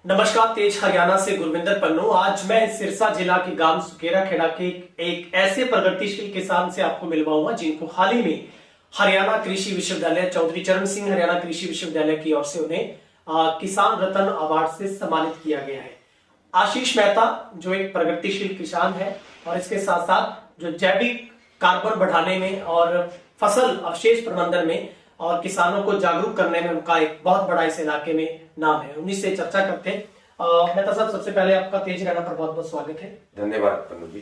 नमस्कार, तेज हरियाणा से गुरविंदर पन्नू। आज मैं सिरसा जिला के गांव सुकेरा खेड़ा के एक ऐसे प्रगतिशील किसान से आपको मिलवाऊंगा जिनको हाल ही में हरियाणा कृषि विश्वविद्यालय चौधरी चरण सिंह हरियाणा कृषि विश्वविद्यालय की ओर से उन्हें किसान रत्न अवार्ड से सम्मानित किया गया है। आशीष मेहता जो एक प्रगतिशील किसान है और इसके साथ साथ जो जैविक कार्बन बढ़ाने में और फसल अवशेष प्रबंधन में और किसानों को जागरूक करने में उनका एक बहुत बड़ा इस इलाके में नाम है। उन्हीं से चर्चा करते हैं। मेहता साहब, सबसे पहले आपका तेज हरियाणा पर बहुत बहुत स्वागत है। धन्यवाद पन्नू जी।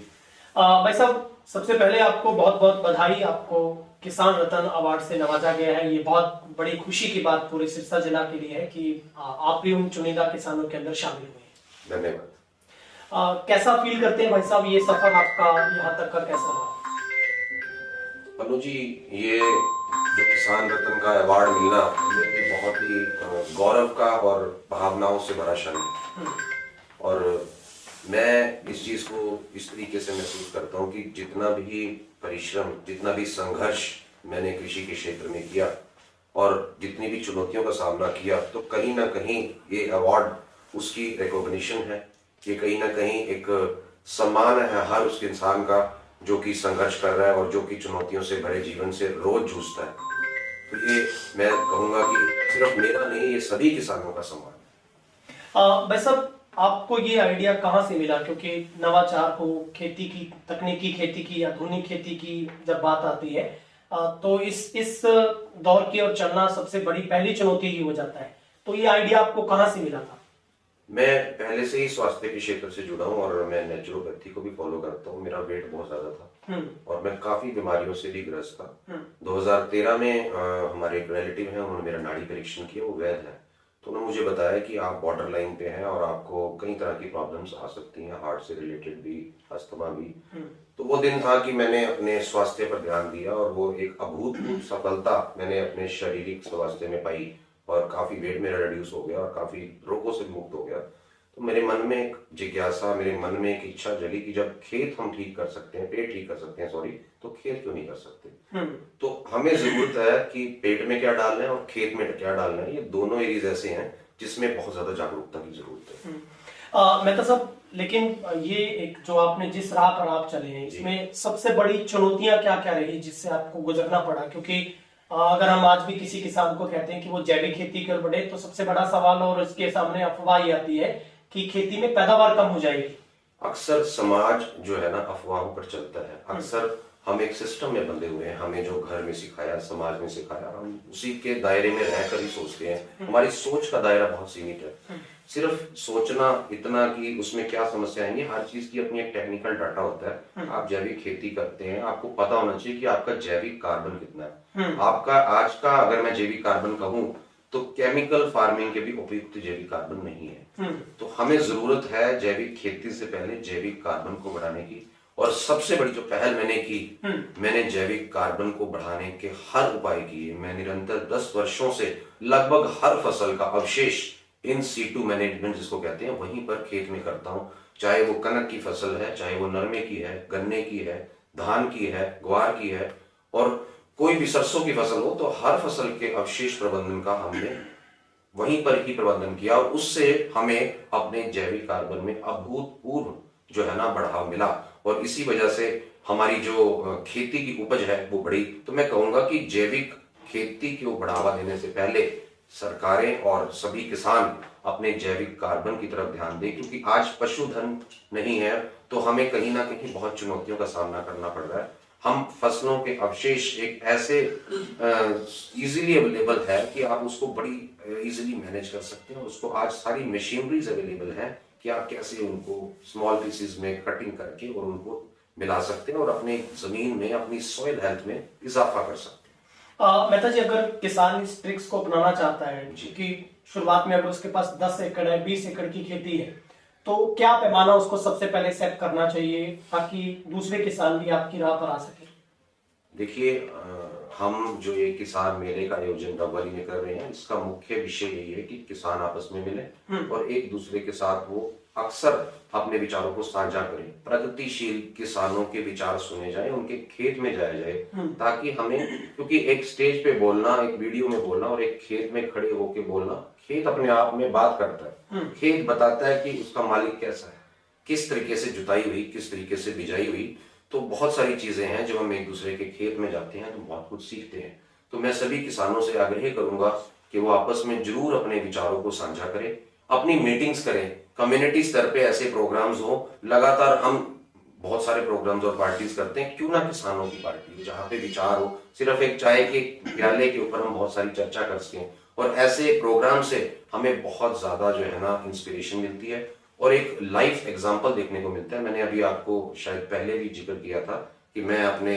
भाई साहब, सबसे पहले आपको बहुत बहुत बधाई। आपको किसान रत्न अवार्ड से नवाजा गया है। ये बहुत बड़ी खुशी की बात पूरे सिरसा जिला के लिए है कि आप भी उन चुनिंदा किसानों के अंदर शामिल हुए हैं। धन्यवाद। कैसा फील करते हैं भाई साहब, ये सफर आपका यहाँ तक का कैसा रहा? पन्नू जी, ये जो किसान रत्न का अवार्ड मिलना ये बहुत ही गौरव का और भावनाओं से भरा क्षण है। और मैं इस चीज को इस तरीके से महसूस करता हूँ कि जितना भी परिश्रम, जितना भी संघर्ष मैंने कृषि के क्षेत्र में किया और जितनी भी चुनौतियों का सामना किया, तो कहीं ना कहीं ये अवार्ड उसकी रिकॉग्निशन है। ये कहीं ना कहीं एक सम्मान है हर उस इंसान का जो कि संघर्ष कर रहा है और जो कि चुनौतियों से भरे जीवन से रोज जूझता है। तो ये मैं कहूंगा कि सिर्फ मेरा नहीं, ये सभी किसानों का सम्मान है। भाई साहब, आपको ये आइडिया कहाँ से मिला? क्योंकि नवाचार को, खेती की, तकनीकी खेती की, आधुनिक खेती की जब बात आती है तो इस दौर की और चलना सबसे बड़ी पहली चुनौती ही हो जाता है। तो ये आइडिया आपको कहाँ से मिला था? मैं पहले से ही स्वास्थ्य के क्षेत्र से जुड़ा हूँ और मैं नेचुरोपैथी को भी फॉलो करता हूँ। मेरा वेट बहुत ज्यादा था और मैं काफी बीमारियों से भी ग्रस्त था। 2013 में हमारे एक रिलेटिव हैं, उन्होंने मेरा नाड़ी परीक्षण किया, वो वैद्य है। तो उन्होंने मुझे बताया कि आप बॉर्डर लाइन पे हैं और आपको कई तरह की प्रॉब्लम्स आ सकती हैं, हार्ट से रिलेटेड भी, अस्थमा भी। तो वो दिन था कि मैंने अपने स्वास्थ्य पर ध्यान दिया और वो एक अभूतपूर्व सफलता मैंने अपने शारीरिक स्वास्थ्य में पाई और काफी वेट मेरा रिड्यूस हो गया और काफी रोगों से मुक्त हो गया। तो मेरे मन में एक जिज्ञासा, मेरे मन में एक इच्छा जगी कि जब खेत हम ठीक कर सकते हैं, पेट ठीक कर सकते हैं, सॉरी, तो खेत क्यों नहीं कर सकते? तो हमें जरूरत है कि पेट में क्या डालना है और खेत में क्या डालना है। ये दोनों एरियाज ऐसे हैं जिसमें बहुत ज्यादा जागरूकता की जरूरत है। मेहता साहब, लेकिन ये एक जो आपने जिस राह पर आप चले हैं, इसमें सबसे बड़ी चुनौतियां क्या क्या रही जिससे आपको गुजरना पड़ा? क्योंकि अगर हम आज भी किसी किसान को कहते हैं कि वो जैविक खेती कर बढ़े, तो सबसे बड़ा सवाल और इसके सामने अफवाह ये आती है कि खेती में पैदावार कम हो जाएगी। अक्सर समाज जो है ना अफवाहों पर चलता है। अक्सर हम एक सिस्टम में बंधे हुए हैं, हमें जो घर में सिखाया, समाज में सिखाया, हम उसी के दायरे में रहकर ही सोचते हैं। हमारी सोच का दायरा बहुत सीमित है। सिर्फ सोचना इतना कि उसमें क्या समस्या आएंगी, हर चीज की अपनी एक टेक्निकल डाटा होता है। आप जैविक खेती करते हैं, आपको पता होना चाहिए कि आपका जैविक कार्बन कितना है। आपका आज का अगर मैं जैविक कार्बन कहूं तो केमिकल फार्मिंग के भी उपयुक्त जैविक कार्बन नहीं है। तो हमें जरूरत है जैविक खेती से पहले जैविक कार्बन को बढ़ाने की। और सबसे बड़ी जो पहल मैंने की, मैंने जैविक कार्बन को बढ़ाने के हर उपाय किए। मैं निरंतर 10 वर्षों से लगभग हर फसल का अवशेष इन सीटू मैनेजमेंट जिसको कहते हैं वहीं पर खेत में करता हूँ। चाहे वो कनक की फसल है, चाहे वो नरमे की है, गन्ने की है, धान की है, ग्वार की है और कोई भी सरसों की फसल हो, तो हर फसल के अवशेष प्रबंधन का हमने वहीं पर ही प्रबंधन किया और उससे हमें अपने जैविक कार्बन में अभूतपूर्व जो है ना बढ़ाव मिला। और इसी वजह से हमारी जो खेती की उपज है वो बढ़ी। तो मैं कहूंगा कि जैविक खेती को बढ़ावा देने से पहले सरकारें और सभी किसान अपने जैविक कार्बन की तरफ ध्यान दें, क्योंकि आज पशुधन नहीं है तो हमें कहीं ना कहीं बहुत चुनौतियों का सामना करना पड़ रहा है। हम फसलों के अवशेष एक ऐसे इजीली अवेलेबल है कि आप उसको बड़ी इजीली मैनेज कर सकते हैं। उसको आज सारी मशीनरीज अवेलेबल है कि आप कैसे उनको स्मॉल पीसेस में कटिंग करके और उनको मिला सकते हैं और अपने जमीन में, अपनी सॉइल हेल्थ में इजाफा कर सकते हैं। मेहता जी, अगर किसान इस ट्रिक्स को अपनाना चाहता है कि शुरुआत में अगर उसके पास 10 एकड़ है, 20 एकड़ की खेती है, तो क्या पैमाना उसको सबसे पहले सेट करना चाहिए ताकि दूसरे किसान भी आपकी राह पर आ सके? देखिए, हम जो ये किसान मेले का आयोजन डबवाली में कर रहे हैं, इसका मुख्य विषय यही है कि किसान आपस में मिले और एक दूसरे के साथ वो अक्सर अपने विचारों को साझा करें। प्रगतिशील किसानों के विचार सुने जाएं, उनके खेत में जाया जाए, ताकि हमें, क्योंकि एक स्टेज पे बोलना, एक वीडियो में बोलना और एक खेत में खड़े होके बोलना, खेत अपने आप में बात करता है। खेत बताता है कि उसका मालिक कैसा है, किस तरीके से जुताई हुई, किस तरीके से बिजाई हुई। तो बहुत सारी चीजें हैं जब हम एक दूसरे के खेत में जाते हैं तो बहुत कुछ सीखते हैं। तो मैं सभी किसानों से आग्रह करूंगा कि वो आपस में जरूर अपने विचारों को साझा करें, अपनी मीटिंग्स करें, कम्युनिटी स्तर पे ऐसे प्रोग्राम्स हो। लगातार हम बहुत सारे प्रोग्राम्स और पार्टीज करते हैं, क्यों ना किसानों की पार्टी जहाँ पे विचार हो, सिर्फ एक चाय के प्याले के ऊपर हम बहुत सारी चर्चा कर सकें। और ऐसे प्रोग्राम से हमें बहुत ज्यादा जो है ना इंस्पिरेशन मिलती है और एक लाइफ एग्जाम्पल देखने को मिलता है। मैंने अभी आपको शायद पहले भी जिक्र किया था कि मैं अपने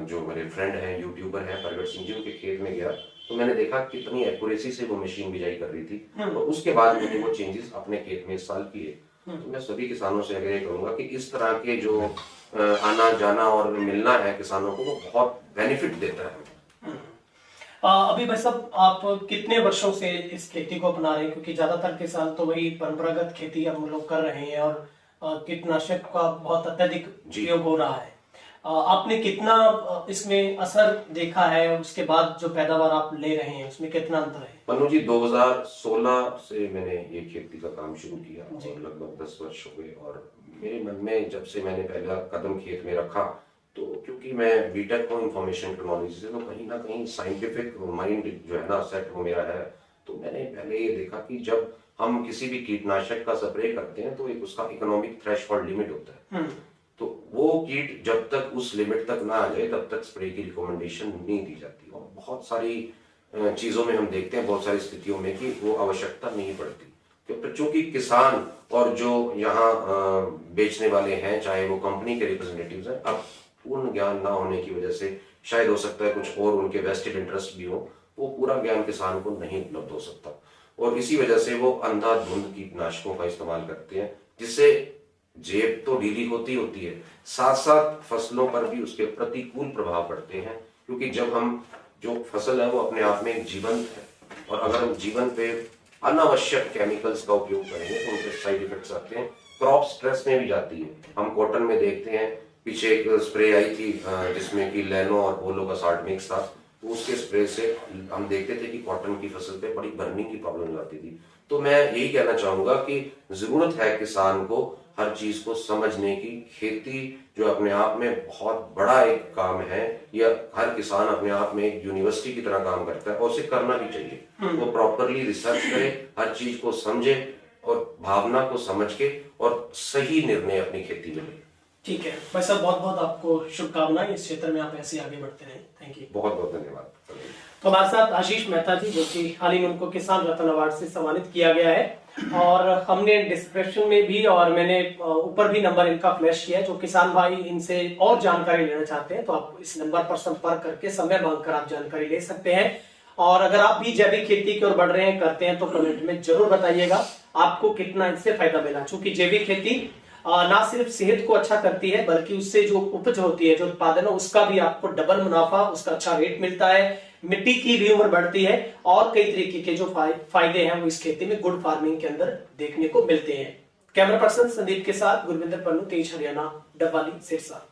जो मेरे फ्रेंड हैं, यूट्यूबर हैं, प्रगट सिंह जी, उनके खेत में गया तो मैंने देखा कितनी एक्यूरेसी से वो मशीन बिजाई कर रही थी। और उसके बाद मैंने वो चेंजेस अपने खेत में इस साल किए। तो मैं सभी किसानों से आग्रह करूंगा कि इस तरह के जो आना जाना और मिलना है किसानों को, वो बहुत बेनिफिट देता है। अभी भाई साहब, आप कितने वर्षों से इस खेती को अपना रहे हैं? क्योंकि ज्यादातर किसान तो वही परंपरागत खेती हम लोग कर रहे हैं और कीटनाशक का बहुत अत्यधिक उपयोग हो रहा है। आपने कितना इसमें असर देखा है? उसके बाद जो पैदावार आप ले रहे हैं उसमें कितना अंतर है? पन्नू जी, 2016 से मैंने ये खेती का काम शुरू किया और लगभग 10 वर्ष हो गए। और मेरे मन में जब से मैंने पहला कदम खेत में रखा, तो क्योंकि मैं बीटेक हूँ इंफॉर्मेशन टेक्नोलॉजी से, तो कहीं ना कहीं साइंटिफिक माइंड जो है ना सेट हो मेरा है। तो मैंने पहले ये देखा कि जब हम किसी भी कीटनाशक का स्प्रे करते हैं तो एक उसका इकोनॉमिक थ्रेशहोल्ड लिमिट होता है। तो वो कीट जब तक उस लिमिट तक ना आ जाए तब तक स्प्रे की रिकमेंडेशन नहीं दी जाती। और बहुत सारी चीजों में हम देखते हैं, बहुत सारी स्थितियों में, कि वो आवश्यकता नहीं पड़ती। क्योंकि किसान और जो यहाँ बेचने वाले हैं, चाहे वो कंपनी के रिप्रेजेंटेटिव्स हैं, अब पूर्ण ज्ञान ना होने की वजह से शायद हो सकता है कुछ और उनके वेस्टेड इंटरेस्ट भी हो, वो पूरा ज्ञान किसान को नहीं उपलब्ध हो सकता। और इसी वजह से वो अंधाधुंध कीटनाशकों का इस्तेमाल करते हैं, जिससे जेब तो ढीली होती है, साथ साथ फसलों पर भी उसके प्रतिकूल प्रभाव पड़ते हैं। क्योंकि जब हम, जो फसल है वो अपने आप में एक जीवंत है, और अगर हम जीवन पे अनावश्यक केमिकल्स का उपयोग करेंगे तो उनके साइड इफेक्ट्स आते हैं। क्रॉप स्ट्रेस में भी जाती है। हम कॉटन में देखते हैं, पीछे एक स्प्रे आई थी जिसमें कि लैनो और पोलो का साल्ट मिक्स था, तो उसके स्प्रे से हम देखते थे कि कॉटन की फसल पे बड़ी बर्निंग की प्रॉब्लम आती थी। तो मैं यही कहना चाहूंगा कि जरूरत है किसान को हर चीज को समझने की। खेती जो अपने आप में बहुत बड़ा एक काम है, या हर किसान अपने आप में एक यूनिवर्सिटी की तरह काम करता है, और उसे करना भी चाहिए। वो प्रॉपरली रिसर्च करे, हर चीज को समझे और भावना को समझ के और सही निर्णय अपनी खेती में ले। ठीक है भाई साहब, बहुत बहुत आपको शुभकामनाएं। इस क्षेत्र में आप ऐसे आगे बढ़ते रहें। Thank you. बहुत बहुत धन्यवाद। तो हमारे साथ आशीष मेहता जी, जो कि हाल ही में उनको किसान रत्न अवार्ड से सम्मानित किया गया है, और हमने डिस्क्रिप्शन में भी और मैंने ऊपर भी नंबर इनका फ्लैश किया है। जो किसान भाई इनसे और जानकारी लेना चाहते हैं तो आप इस नंबर पर संपर्क करके समय मांगकर आप जानकारी ले सकते हैं। और अगर आप भी जैविक खेती की ओर बढ़ रहे हैं, करते हैं, तो कमेंट में जरूर बताइएगा आपको कितना इससे फायदा मिला। चूंकि जैविक खेती ना सिर्फ सेहत को अच्छा करती है, बल्कि उससे जो उपज होती है, जो उत्पादन है, उसका भी आपको डबल मुनाफा, उसका अच्छा रेट मिलता है, मिट्टी की भी उम्र बढ़ती है, और कई तरीके के जो फायदे हैं वो इस खेती में गुड फार्मिंग के अंदर देखने को मिलते हैं। कैमरा पर्सन संदीप के साथ गुरविंदर पन्नू, तेज हरियाणा, डबवाली, सिरसा।